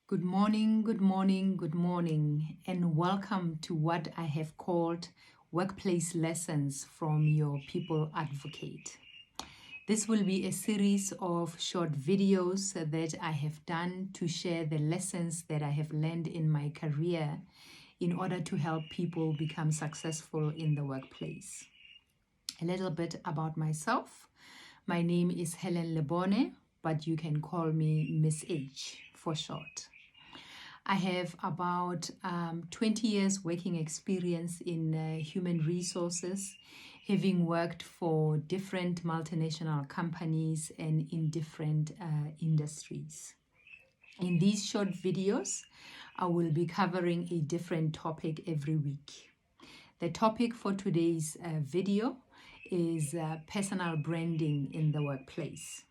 Good morning, good morning, good morning, and welcome to what I have called Workplace Lessons from Your People Advocate. This will be a series of short videos that I have done to share the lessons that I have learned in my career in order to help people become successful in the workplace. A little bit about myself. My name is Helen Lebone, but you can call me Miss H for short. I have about 20 years working experience in human resources, having worked for different multinational companies and in different industries. In these short videos, I will be covering a different topic every week. The topic for today's video is personal branding in the workplace.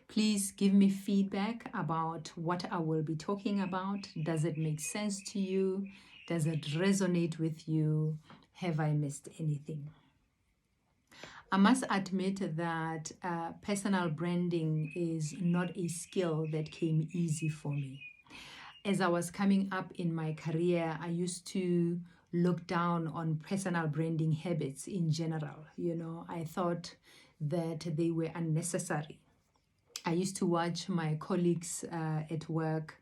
Please give me feedback about what I will be talking about. Does it make sense to you? Does it resonate with you? Have I missed anything? I must admit that personal branding is not a skill that came easy for me. As I was coming up in my career, I used to look down on personal branding habits in general. I thought that they were unnecessary. I used to watch my colleagues at work,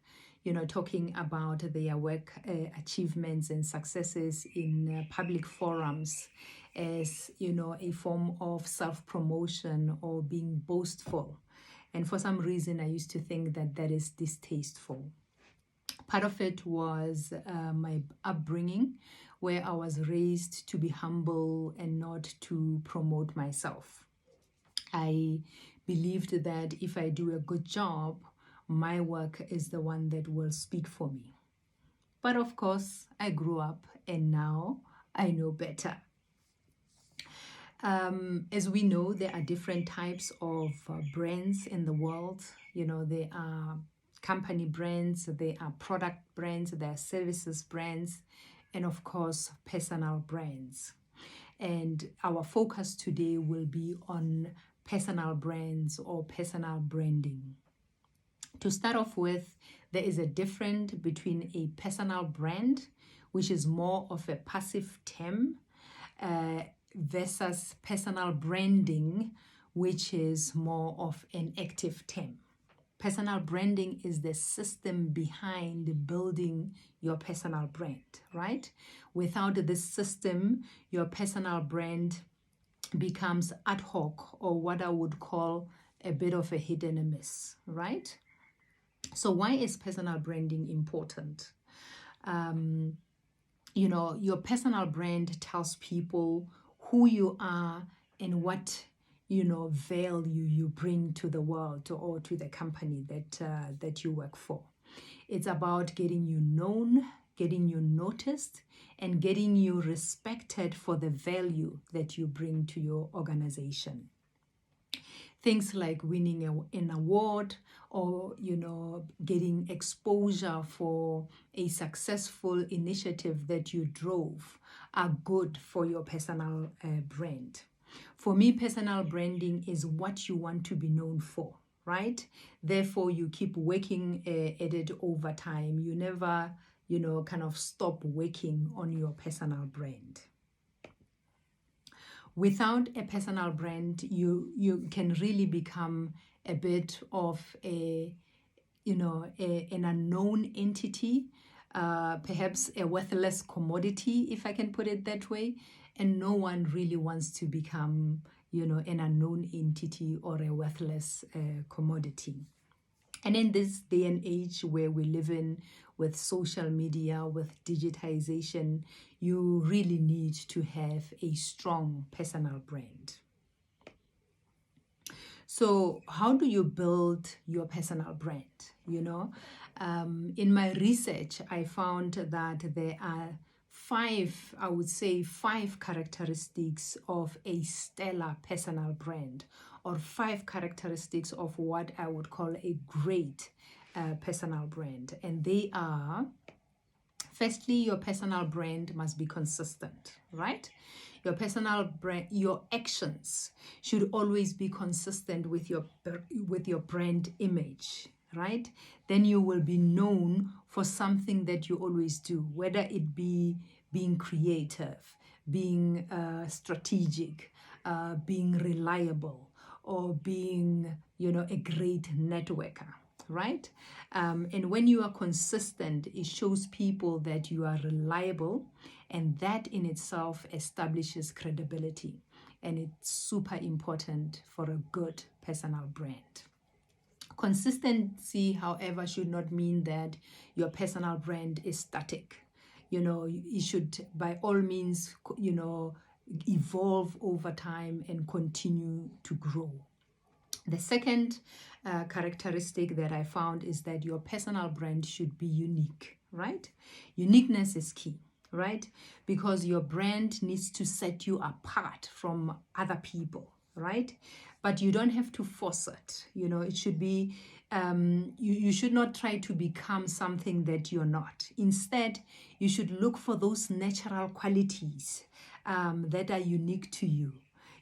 talking about their work achievements and successes in public forums as, a form of self-promotion or being boastful. And for some reason, I used to think that that is distasteful. Part of it was my upbringing, where I was raised to be humble and not to promote myself. I believed that if I do a good job, my work is the one that will speak for me. But of course, I grew up and now I know better. As we know, there are different types of brands in the world. There are company brands, there are product brands, there are services brands, and of course, personal brands. And our focus today will be on personal brands or personal branding. To start off with, there is a difference between a personal brand, which is more of a passive term, versus personal branding, which is more of an active term. Personal branding is the system behind building your personal brand, right? Without this system, your personal brand becomes ad hoc, or what I would call a bit of a hit and a miss, right? So why is personal branding important? Your personal brand tells people who you are and what value you bring to the world or to the company that you work for. It's about getting you known, getting you noticed, and getting you respected for the value that you bring to your organization. Things like winning an award or, getting exposure for a successful initiative that you drove are good for your personal brand. For me, personal branding is what you want to be known for, right? Therefore, you keep working at it over time. You never, kind of stop working on your personal brand. Without a personal brand, you can really become a bit of an unknown entity, perhaps a worthless commodity, if I can put it that way. And no one really wants to become, an unknown entity or a worthless commodity. And in this day and age where we live in, with social media, with digitization, you really need to have a strong personal brand. So how do you build your personal brand? In my research, I found that there are five characteristics of a stellar personal brand, or 5 characteristics of what I would call a great personal brand. And they are, firstly, your personal brand must be consistent, right? Your personal brand, your actions should always be consistent with your brand image, right? Then you will be known for something that you always do, whether it be being creative, being strategic, being reliable, or being, a great networker, right? And when you are consistent, it shows people that you are reliable, and that in itself establishes credibility. And it's super important for a good personal brand. Consistency, however, should not mean that your personal brand is static. It should, by all means, evolve over time and continue to grow. The second characteristic that I found is that your personal brand should be unique, right? Uniqueness is key, right? Because your brand needs to set you apart from other people, right? But you don't have to force it. It should be, you should not try to become something that you're not. Instead, you should look for those natural qualities that are unique to you.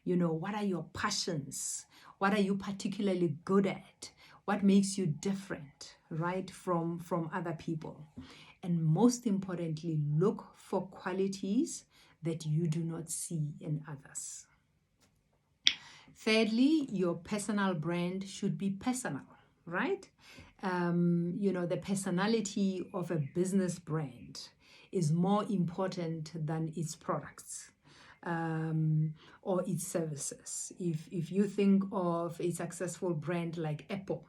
What are your passions? What are you particularly good at? What makes you different, right, from other people? And most importantly, look for qualities that you do not see in others. Thirdly, your personal brand should be personal, right? The personality of a business brand is more important than its products. Or its services. If you think of a successful brand like Apple,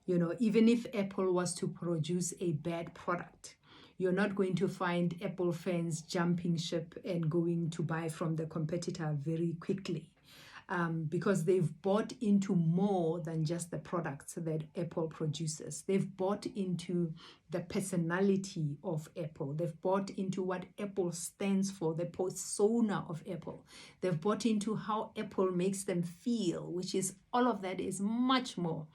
even if Apple was to produce a bad product, you're not going to find Apple fans jumping ship and going to buy from the competitor very quickly. Because they've bought into more than just the products that Apple produces. They've bought into the personality of Apple. They've bought into what Apple stands for, the persona of Apple. They've bought into how Apple makes them feel, which is, all of that is much more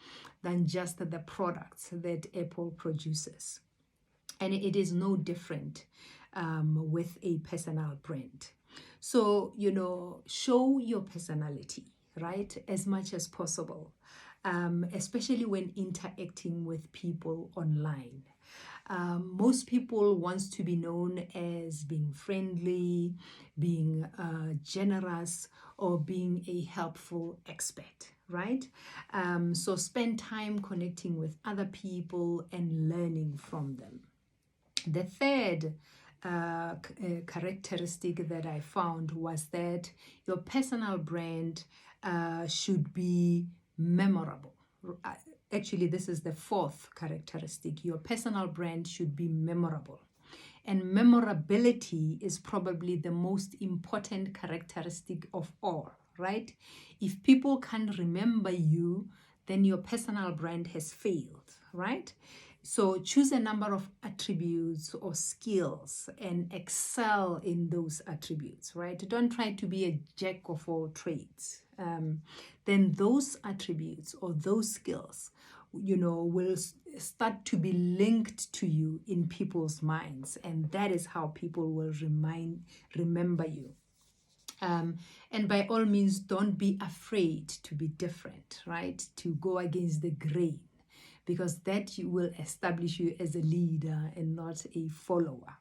than just the products that Apple produces. And it is no different with a personal brand. So, show your personality, right, as much as possible, especially when interacting with people online. Most people want to be known as being friendly, being generous, or being a helpful expert, right? So spend time connecting with other people and learning from them. The third characteristic that I found was that your personal brand should be memorable. Actually, this is the fourth characteristic. Your personal brand should be memorable. And memorability is probably the most important characteristic of all, right? If people can't remember you, then your personal brand has failed, right? So choose a number of attributes or skills and excel in those attributes, right? Don't try to be a jack of all trades. Then those attributes or those skills, will start to be linked to you in people's minds. And that is how people will remember you. And by all means, don't be afraid to be different, right? To go against the grain, because that will establish you as a leader and not a follower.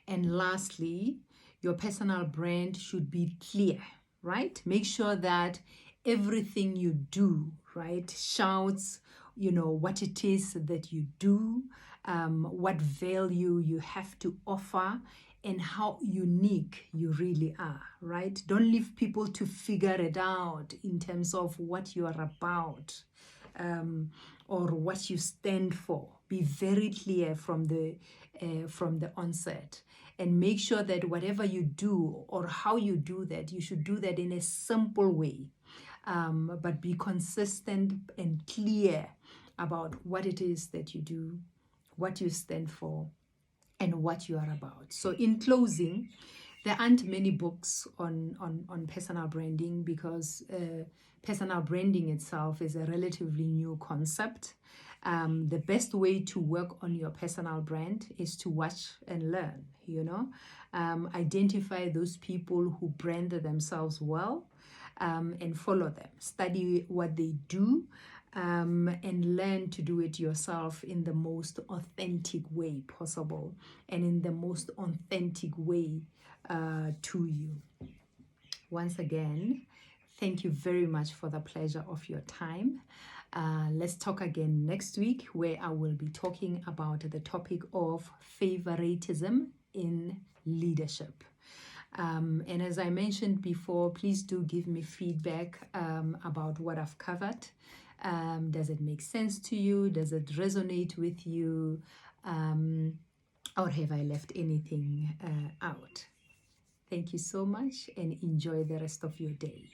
And lastly, your personal brand should be clear, right? Make sure that everything you do, right, shouts, what it is that you do, what value you have to offer, and how unique you really are, right? Don't leave people to figure it out in terms of what you are about, or what you stand for. Be very clear from the onset, and make sure that whatever you do or how you do that, you should do that in a simple way, but be consistent and clear about what it is that you do, what you stand for, and what you are about. So in closing, there aren't many books on personal branding, because personal branding itself is a relatively new concept. The best way to work on your personal brand is to watch and learn, identify those people who brand themselves well, and follow them. Study what they do, and learn to do it yourself in the most authentic way possible and in the most authentic way to you. Once again, thank you very much for the pleasure of your time. Let's talk again next week, where I will be talking about the topic of favoritism in leadership. And as I mentioned before, please do give me feedback about what I've covered. Does it make sense to you? Does it resonate with you? Or have I left anything out? Thank you so much and enjoy the rest of your day.